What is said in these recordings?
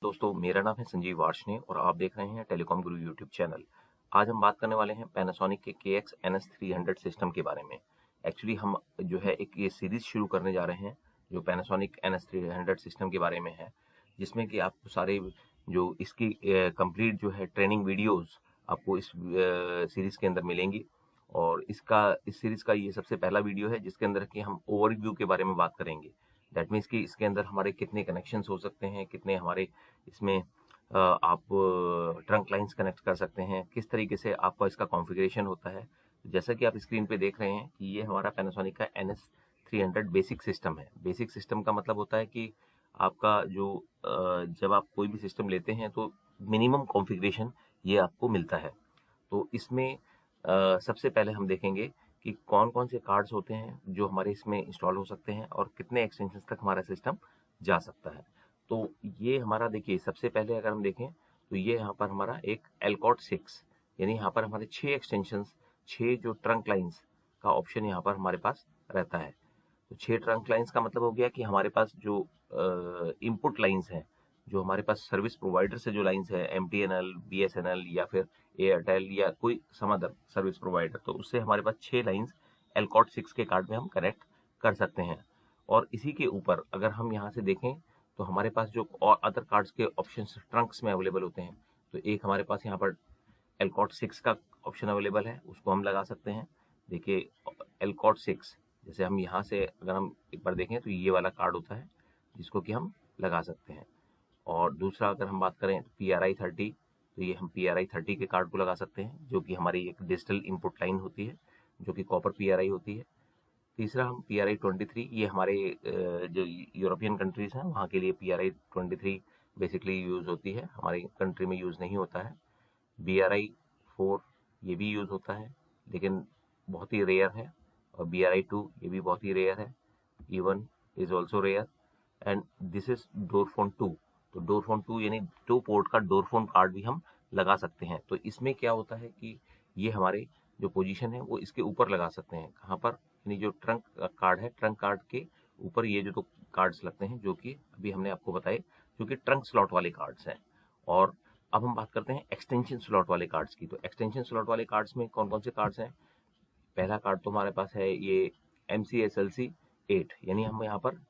दोस्तों, मेरा नाम है संजीव वार्ष्णेय और आप देख रहे हैं टेलीकॉम गुरु यूट्यूब चैनल। आज हम बात करने वाले हैं पैनासोनिक के KX NS300 सिस्टम के बारे में। एक्चुअली हम जो है एक ये सीरीज शुरू करने जा रहे हैं जो पैनासोनिक NS300 सिस्टम के बारे में है, जिसमें कि आपको सारे जो इसकी कंप्लीट जो है ट्रेनिंग वीडियोस आपको इस सीरीज के अंदर मिलेंगी। और इस सीरीज का ये सबसे पहला वीडियो है जिसके अंदर कि हम ओवरव्यू के बारे में बात करेंगे। दैट मीन्स कि इसके अंदर हमारे कितने कनेक्शंस हो सकते हैं, कितने हमारे इसमें आप ट्रंक लाइंस कनेक्ट कर सकते हैं, किस तरीके से आपका इसका कॉन्फ़िगरेशन होता है। जैसा कि आप स्क्रीन पे देख रहे हैं कि ये हमारा पैनासोनिक का NS300 बेसिक सिस्टम है। बेसिक सिस्टम का मतलब होता है कि आपका जो जब आप कोई भी सिस्टम लेते हैं तो मिनिमम कॉन्फ़िगरेशन ये आपको मिलता है। तो इसमें सबसे पहले हम देखेंगे कि कौन कौन से कार्ड्स होते हैं जो हमारे इसमें इंस्टॉल हो सकते हैं और कितने एक्सटेंशन तक हमारा सिस्टम जा सकता है। तो ये हमारा देखिए, सबसे पहले अगर हम देखें तो ये यहाँ पर हमारा एक एल्कॉट 6 यानी यहाँ पर हमारे 6 एक्सटेंशंस, 6 जो ट्रंक लाइंस का ऑप्शन यहाँ पर हमारे पास रहता है। तो 6 ट्रंक लाइंस का मतलब हो गया कि हमारे पास जो इनपुट लाइंस हैं, जो हमारे पास सर्विस प्रोवाइडर से जो लाइंस है MTNL, BSNL या फिर एयरटेल या कोई सम अदर सर्विस प्रोवाइडर, तो उससे हमारे पास 6 लाइंस एल्कॉट 6 के कार्ड में हम कनेक्ट कर सकते हैं। और इसी के ऊपर अगर हम यहाँ से देखें तो हमारे पास जो और अदर कार्ड्स के ऑप्शन ट्रंक्स में अवेलेबल होते हैं, तो एक हमारे पास यहाँ पर एल्कॉट 6 का ऑप्शन अवेलेबल है, उसको हम लगा सकते हैं। देखिए एल्कॉट 6, जैसे हम यहाँ से अगर हम एक बार देखें तो ये वाला कार्ड होता है जिसको कि हम लगा सकते हैं। और दूसरा अगर हम बात करें तो PRI 30, तो ये हम PRI 30 के कार्ड को लगा सकते हैं, जो कि हमारी एक डिजिटल इनपुट लाइन होती है जो कि कॉपर PRI होती है। तीसरा हम PRI 23, ये हमारे जो यूरोपियन कंट्रीज़ हैं वहाँ के लिए PRI 23 बेसिकली यूज़ होती है, हमारी कंट्री में यूज़ नहीं होता है। BRI 4 ये भी यूज़ होता है लेकिन बहुत ही रेयर है। और BRI 2 ये भी बहुत ही रेयर है। E1 is also rare and this is डोरफोन 2। तो डोरफोन 2 यानी 2 पोर्ट का डोरफोन कार्ड भी हम लगा सकते हैं। तो इसमें क्या होता है कि ये हमारे जो पोजीशन है वो इसके ऊपर लगा सकते हैं। कहाँ पर? यानी जो ट्रंक कार्ड है, ट्रंक कार्ड के ऊपर ये जो 2 कार्ड्स लगते हैं जो कि अभी हमने आपको बताए, जो कि ट्रंक स्लॉट वाले कार्ड्स हैं। और अब हम बात करते हैं एक्सटेंशन स्लॉट वाले कार्ड्स की। तो एक्सटेंशन स्लॉट वाले कार्ड्स में कौन कौन से कार्ड्स हैं? पहला कार्ड तो हमारे पास है ये MCSLC 8, यानी हम यहाँ पर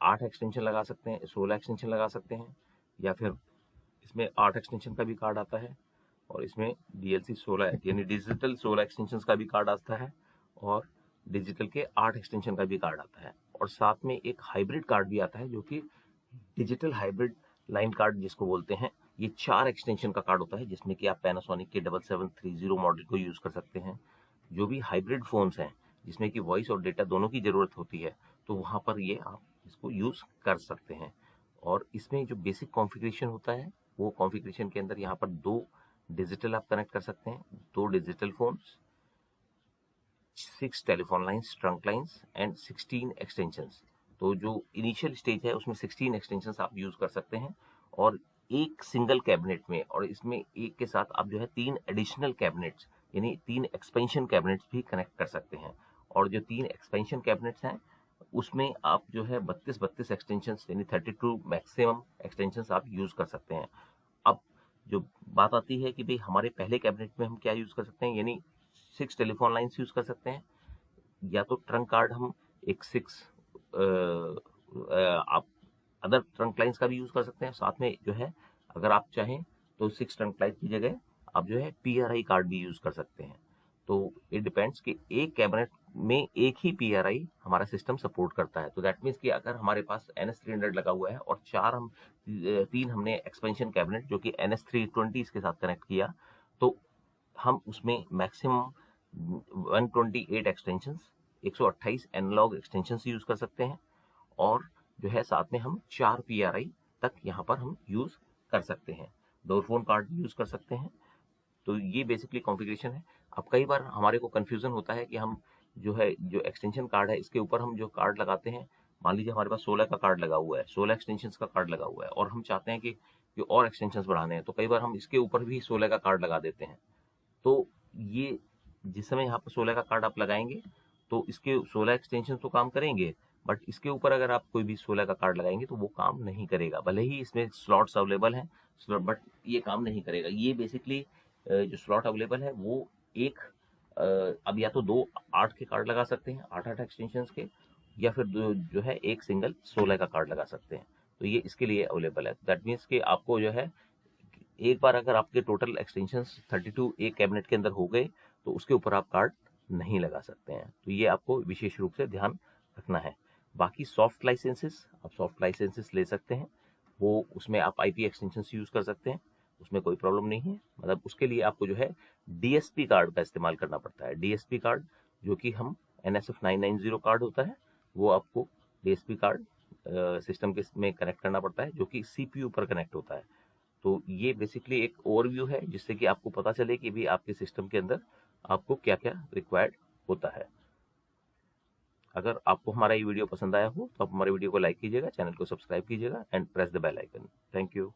8 एक्सटेंशन लगा सकते हैं, 16 एक्सटेंशन लगा सकते हैं, या फिर इसमें 8 एक्सटेंशन का भी कार्ड आता है और इसमें DLC 16 यानी डिजिटल 16 एक्सटेंशन का भी कार्ड आता है और डिजिटल के 8 एक्सटेंशन का भी कार्ड आता है। और साथ में एक हाइब्रिड कार्ड भी आता है जो कि डिजिटल हाइब्रिड लाइन कार्ड जिसको बोलते हैं। ये 4 एक्सटेंशन का कार्ड होता है जिसमें कि आप पैनासोनिक के 7730 मॉडल को यूज़ कर सकते हैं। जो भी हाइब्रिड फ़ोन्स हैं जिसमें कि वॉइस और डेटा दोनों की ज़रूरत होती है, तो वहाँ पर ये आप इसको यूज़ कर सकते हैं। और इसमें जो बेसिक कॉन्फ़िगरेशन होता है वो कॉन्फ़िगरेशन के अंदर यहाँ पर 2 डिजिटल आप कनेक्ट कर सकते हैं, 2 digital phones, 6 telephone lines, trunk lines and 16 extensions. तो जो इनिशियल स्टेज है उसमें 16 एक्सटेंशंस आप यूज़ कर सकते हैं और एक सिंगल कैबिनेट में। और इसमें एक के साथ आप जो है 3 एडिशनल कैबिनेट्स यानी 3 एक्सपेंशन कैबिनेट्स भी कनेक्ट कर सकते हैं। और जो 3 एक्सपेंशन कैबिनेट्स हैं उसमें आप जो है 32 एक्सटेंशंस यानी 32 मैक्सिमम एक्सटेंशंस आप यूज़ कर सकते हैं। अब जो बात आती है कि भाई हमारे पहले कैबिनेट में हम क्या यूज़ कर सकते हैं, यानी 6 टेलीफोन लाइन्स यूज़ कर सकते हैं, या तो ट्रंक कार्ड हम एक 6 आप अदर ट्रंक लाइन्स का भी यूज़ कर सकते हैं। साथ में जो है अगर आप चाहें तो 6 ट्रंक लाइन की जगह आप जो है PRI कार्ड भी यूज़ कर सकते हैं। तो इट डिपेंड्स कि एक कैबिनेट में एक ही PRI हमारा सिस्टम सपोर्ट करता है। तो दैट मीन्स कि अगर हमारे पास NS300 लगा हुआ है और 3 हमने एक्सपेंशन कैबिनेट जो कि NS320 इसके साथ कनेक्ट किया, तो हम उसमें maximum 128 extensions, 128 analogue extensions use कर सकते हैं। और जो है साथ में हम 4 PRI तक यहाँ पर हम यूज़ कर सकते हैं। डोरफोन कार्ड यूज़ कर सकते हैं। तो ये बेसिकली कॉन्फ़िगरेशन है। अब कई बार हमारे को कन्फ्यूज़न होता है कि हम जो है जो एक्सटेंशन कार्ड है इसके ऊपर हम जो कार्ड लगाते हैं, मान लीजिए हमारे पास 16 का कार्ड लगा हुआ है, 16 एक्सटेंशंस का कार्ड लगा हुआ है और हम चाहते हैं कि और एक्सटेंशंस बढ़ाने हैं, तो कई बार हम इसके ऊपर भी 16 का कार्ड लगा देते हैं। तो ये जिस समय यहाँ पर 16 का कार्ड आप लगाएंगे तो इसके 16 एक्सटेंशन तो काम करेंगे, बट इसके ऊपर अगर आप कोई भी 16 का कार्ड लगाएंगे तो वो काम नहीं करेगा, भले ही इसमें स्लॉट्स अवेलेबल हैं, बट ये काम नहीं करेगा। ये बेसिकली जो स्लॉट अवेलेबल है वो एक अब या तो 2 8 के कार्ड लगा सकते हैं, 8 एक्सटेंशंस के, या फिर जो है एक सिंगल 16 का कार्ड लगा सकते हैं। तो ये इसके लिए अवेलेबल है। दैट मीन्स कि आपको जो है एक बार अगर आपके टोटल एक्सटेंशंस 32 एक कैबिनेट के अंदर हो गए तो उसके ऊपर आप कार्ड नहीं लगा सकते हैं। तो ये आपको विशेष रूप से ध्यान रखना है। बाकी सॉफ्ट लाइसेंसेस, आप सॉफ्ट लाइसेंसेस ले सकते हैं, वो उसमें आप आईपी एक्सटेंशंस यूज कर सकते हैं, उसमें कोई प्रॉब्लम नहीं है। मतलब उसके लिए आपको जो है डीएसपी कार्ड का इस्तेमाल करना पड़ता है। डीएसपी कार्ड जो कि हम NSF 990 कार्ड होता है, वो आपको डीएसपी कार्ड सिस्टम के में कनेक्ट करना पड़ता है, जो कि सीपीयू पर कनेक्ट होता है। तो ये बेसिकली एक ओवरव्यू है जिससे कि आपको पता चले कि भी आपके सिस्टम के अंदर आपको क्या क्या रिक्वायर्ड होता है। अगर आपको हमारा ये वीडियो पसंद आया हो तो आप हमारे वीडियो को लाइक कीजिएगा, चैनल को सब्सक्राइब कीजिएगा and press the bell icon. Thank you.